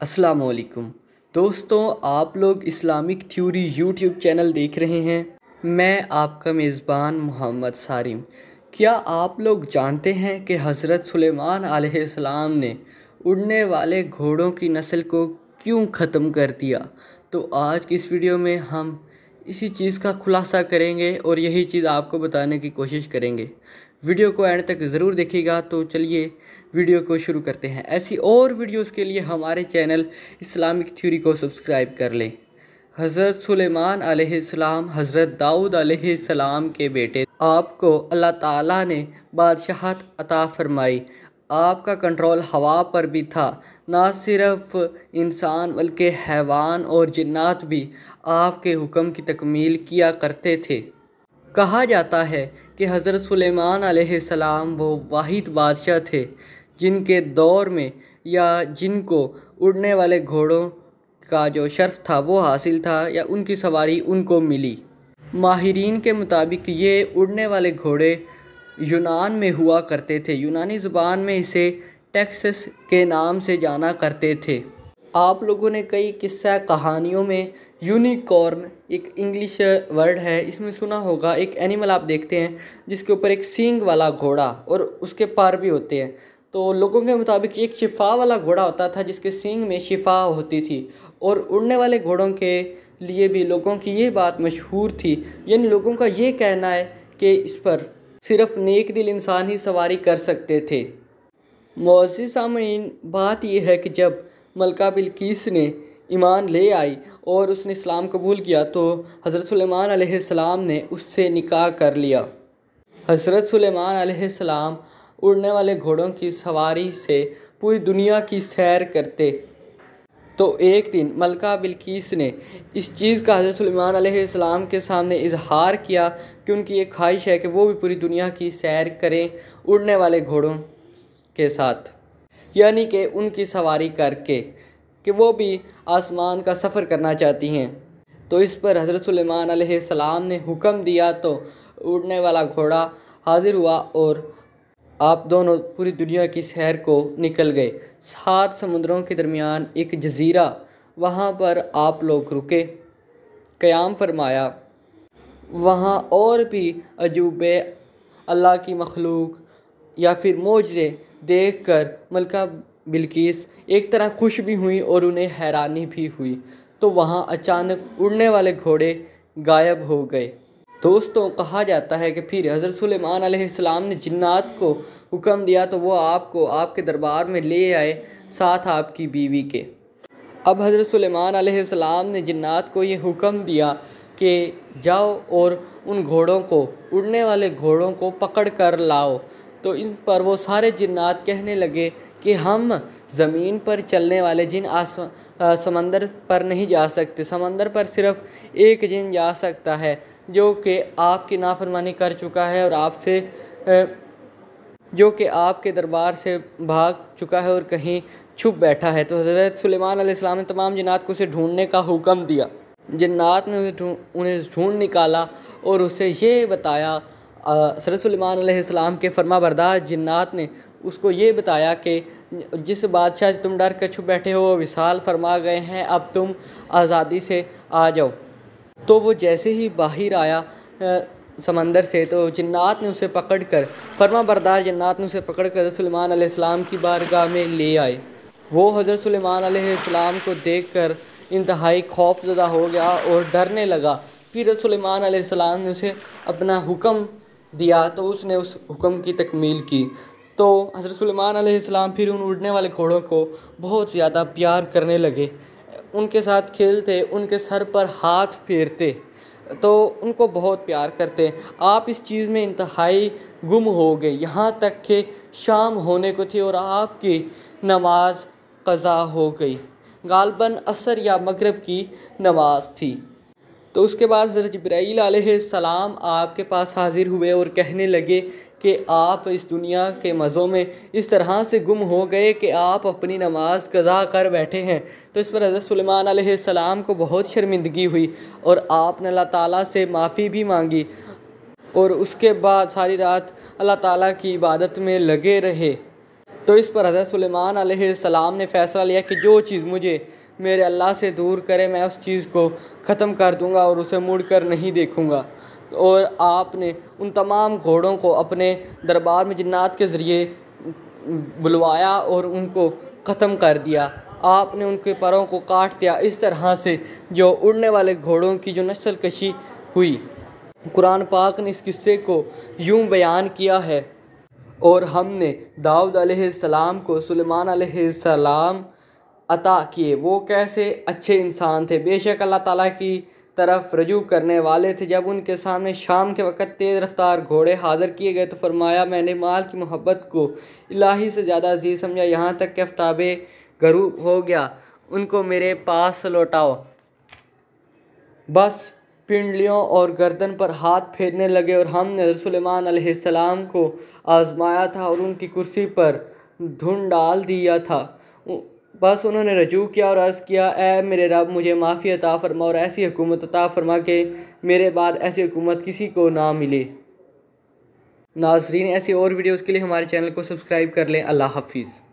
अस्सलाम वालेकुम दोस्तों, आप लोग इस्लामिक थ्योरी यूट्यूब चैनल देख रहे हैं। मैं आपका मेज़बान मोहम्मद सारिम। क्या आप लोग जानते हैं कि हज़रत सुलेमान अलैहिस्सलाम ने उड़ने वाले घोड़ों की नस्ल को क्यों ख़त्म कर दिया? तो आज की इस वीडियो में हम इसी चीज़ का खुलासा करेंगे और यही चीज़ आपको बताने की कोशिश करेंगे। वीडियो को एंड तक ज़रूर देखिएगा। तो चलिए वीडियो को शुरू करते हैं। ऐसी और वीडियोस के लिए हमारे चैनल इस्लामिक थ्योरी को सब्सक्राइब कर लें। हज़रत सुलेमान अलैहिस्सलाम हज़रत दाऊद अलैहिस्सलाम के बेटे। आपको अल्लाह ताला ने बादशाहत अता फरमाई। आपका कंट्रोल हवा पर भी था। ना सिर्फ इंसान बल्कि हैवान और जिन्नात भी आपके हुक्म की तकमील किया करते थे। कहा जाता है कि हज़रत सुलेमान अलैहिस्सलाम वो वाहिद बादशाह थे जिनके दौर में या जिनको उड़ने वाले घोड़ों का जो शर्फ था वो हासिल था या उनकी सवारी उनको मिली। माहिरीन के मुताबिक ये उड़ने वाले घोड़े यूनान में हुआ करते थे। यूनानी ज़ुबान में इसे टेक्सस के नाम से जाना करते थे। आप लोगों ने कई किस्सा कहानियों में यूनिकॉर्न एक इंग्लिश वर्ड है, इसमें सुना होगा। एक एनिमल आप देखते हैं जिसके ऊपर एक सींग वाला घोड़ा और उसके पर भी होते हैं। तो लोगों के मुताबिक एक शिफा वाला घोड़ा होता था जिसके सींग में शिफा होती थी। और उड़ने वाले घोड़ों के लिए भी लोगों की ये बात मशहूर थी, यानी लोगों का ये कहना है कि इस पर सिर्फ नेक दिल इंसान ही सवारी कर सकते थे। मोअज़्ज़िज़ सामीन, बात यह है कि जब मलका बिल्किस ने ईमान ले आई और उसने इस्लाम कबूल किया तो हज़रत सुलेमान अलैहिस्सलाम ने उससे निकाह कर लिया। हज़रत सुलेमान अलैहिस्सलाम उड़ने वाले घोड़ों की सवारी से पूरी दुनिया की सैर करते। तो एक दिन मलका बिल्किस ने इस चीज़ का हज़रत सुलेमान अलैहिस्सलाम के सामने इजहार किया कि उनकी एक ख्वाहिश है कि वो भी पूरी दुनिया की सैर करें उड़ने वाले घोड़ों के साथ, यानी कि उनकी सवारी करके, कि वो भी आसमान का सफ़र करना चाहती हैं। तो इस पर हज़रत सुलेमान अलैहिस्सलाम ने हुक्म दिया तो उड़ने वाला घोड़ा हाजिर हुआ और आप दोनों पूरी दुनिया की सैर को निकल गए। 7 समुद्रों के दरमियान एक जजीरा, वहाँ पर आप लोग रुके, क़याम फरमाया। वहाँ और भी अजूबे, अल्लाह की मखलूक या फिर मोज़े देखकर मलका बिल्किस एक तरह खुश भी हुई और उन्हें हैरानी भी हुई। तो वहाँ अचानक उड़ने वाले घोड़े गायब हो गए। दोस्तों, कहा जाता है कि फिर हज़रत सुलेमान अलैहिस्सलाम ने जिन्नात को हुक्म दिया तो वो आपको आपके दरबार में ले आए, साथ आपकी बीवी के। अब हज़रत सुलेमान अलैहिस्सलाम ने जिन्नात को ये हुक्म दिया कि जाओ और उन घोड़ों को, उड़ने वाले घोड़ों को पकड़ कर लाओ। तो इन पर वो सारे जिन्नात कहने लगे कि हम ज़मीन पर चलने वाले जिन समंदर पर नहीं जा सकते। समंदर पर सिर्फ़ एक जिन जा सकता है जो कि आपकी नाफरमानी कर चुका है और आपसे जो कि आपके दरबार से भाग चुका है और कहीं छुप बैठा है। तो हज़रत सुलेमान अलैहिस्सलाम ने तमाम जिन्नात को उसे ढूंढने का हुक्म दिया। जिन्नात ने उन्हें ढूंढ निकाला और उसे ये बताया। हज़रत सुलेमान अलैहिस्सलाम के फरमाबरदार जिन्नात ने उसको ये बताया कि जिस बादशाह से तुम डर कर छुप बैठे हो वो विसाल फरमा गए हैं, अब तुम आज़ादी से आ जाओ। तो वो जैसे ही बाहर आया समंदर से, तो जिन्नात ने उसे पकड़कर, फरमाबरदार जिन्नात ने उसे पकड़कर हज़रत सुलेमान अलैहिस्सलाम की बारगाह में ले आए। वो हज़रत सुलेमान अलैहिस्सलाम को देखकर इंतहाई खौफज़दा हो गया और डरने लगा। फिर हज़रत सुलेमान अलैहिस्सलाम ने उसे अपना हुक्म दिया तो उसने उस हुक्म की तकमील की। तो हज़रत सुलेमान अलैहिस्सलाम फिर उन उड़ने वाले घोड़ों को बहुत ज़्यादा प्यार करने लगे, उनके साथ खेलते, उनके सर पर हाथ फेरते, तो उनको बहुत प्यार करते। आप इस चीज़ में इंतहाई गुम हो गए, यहाँ तक कि शाम होने को थी और आपकी नमाज क़ज़ा हो गई। गालबन असर या मगरिब की नमाज थी। तो उसके बाद हज़रत जिब्राईल अलैहिस्सलाम आपके पास हाज़िर हुए और कहने लगे कि आप इस दुनिया के मज़ों में इस तरह से गुम हो गए कि आप अपनी नमाज क़ज़ा कर बैठे हैं। तो इस पर हज़रत सुलेमान अलैहिस्सलाम को बहुत शर्मिंदगी हुई और आपने अल्लाह ताला से माफ़ी भी मांगी और उसके बाद सारी रात अल्लाह ताला की इबादत में लगे रहे। तो इस पर हज़रत सुलेमान अलैहिस्सलाम ने फ़ैसला लिया कि जो चीज़ मुझे मेरे अल्लाह से दूर करे मैं उस चीज़ को ख़त्म कर दूंगा और उसे मुड़कर नहीं देखूंगा। और आपने उन तमाम घोड़ों को अपने दरबार में जिन्नात के ज़रिए बुलवाया और उनको ख़त्म कर दिया। आपने उनके परों को काट दिया। इस तरह से जो उड़ने वाले घोड़ों की जो नस्ल कशी हुई, कुरान पाक ने इस किस्से को यूं बयान किया है। और हमने दाऊद अलैहिस्सलाम को सुलेमान अलैहिस्सलाम अता किए। वो कैसे अच्छे इंसान थे, बेशक अल्लाह ताला की तरफ रजू करने वाले थे। जब उनके सामने शाम के वक़्त तेज़ रफ्तार घोड़े हाज़िर किए गए तो फरमाया, मैंने माल की मोहब्बत को इलाही से ज़्यादा अजीज़ समझा, यहाँ तक कि आफ्ताबे गरूब हो गया। उनको मेरे पास लौटाओ। बस पिंडलियों और गर्दन पर हाथ फेरने लगे और हमने हज़रत सुलेमान अलैहिस्सलाम को आज़माया था और उनकी कुर्सी पर धुन डाल दिया था। बस उन्होंने रजू किया और अर्ज़ किया, ऐ मेरे रब, मुझे माफ़ी अता फरमा और ऐसी हुकूमत अता फरमा के मेरे बाद ऐसी हुकूमत किसी को ना मिले। नाज़रीन, ऐसी और वीडियोज़ के लिए हमारे चैनल को सब्सक्राइब कर लें। अल्लाह हाफिज़।